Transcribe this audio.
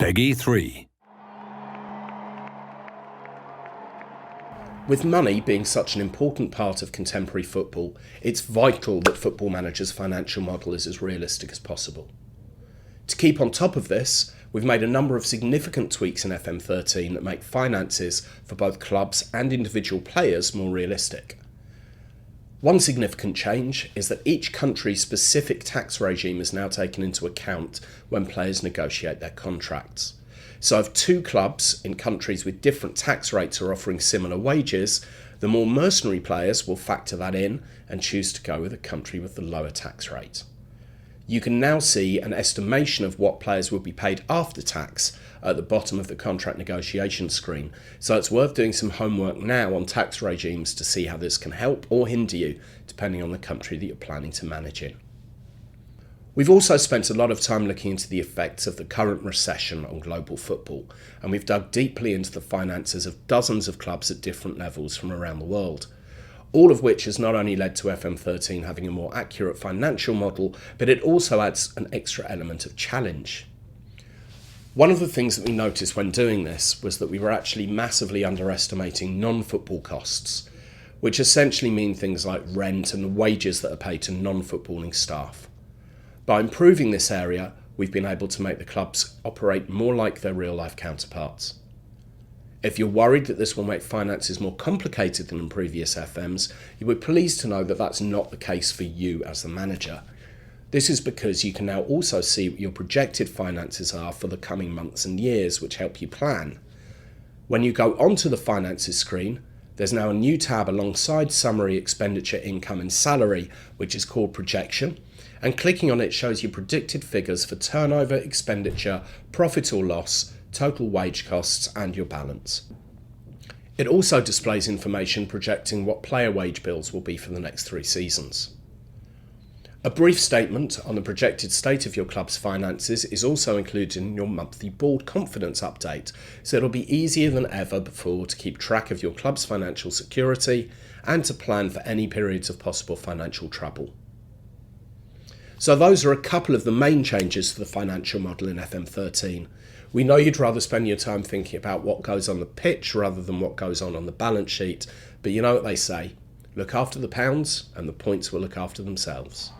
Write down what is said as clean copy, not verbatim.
Peggy 3. With money being such an important part of contemporary football, it's vital that Football Manager's financial model is as realistic as possible. To keep on top of this, we've made a number of significant tweaks in FM13 that make finances for both clubs and individual players more realistic. One significant change is that each country's specific tax regime is now taken into account when players negotiate their contracts. So if two clubs in countries with different tax rates are offering similar wages, the more mercenary players will factor that in and choose to go with a country with the lower tax rate. You can now see an estimation of what players will be paid after tax at the bottom of the contract negotiation screen, so it's worth doing some homework now on tax regimes to see how this can help or hinder you, depending on the country that you're planning to manage in. We've also spent a lot of time looking into the effects of the current recession on global football, and we've dug deeply into the finances of dozens of clubs at different levels from around the world. All of which has not only led to FM13 having a more accurate financial model, but it also adds an extra element of challenge. One of the things that we noticed when doing this was that we were actually massively underestimating non-football costs, which essentially mean things like rent and the wages that are paid to non-footballing staff. By improving this area, we've been able to make the clubs operate more like their real-life counterparts. If you're worried that this will make finances more complicated than in previous FMs, you will be pleased to know that that's not the case for you as the manager. This is because you can now also see what your projected finances are for the coming months and years, which help you plan. When you go onto the finances screen, there's now a new tab alongside summary, expenditure, income and salary, which is called projection. And clicking on it shows you predicted figures for turnover, expenditure, profit or loss, total wage costs and your balance. It also displays information projecting what player wage bills will be for the next 3 seasons. A brief statement on the projected state of your club's finances is also included in your monthly board confidence update, so it'll be easier than ever before to keep track of your club's financial security and to plan for any periods of possible financial trouble. So those are a couple of the main changes to the financial model in FM13. We know you'd rather spend your time thinking about what goes on the pitch rather than what goes on the balance sheet, but you know what they say, look after the pounds and the points will look after themselves.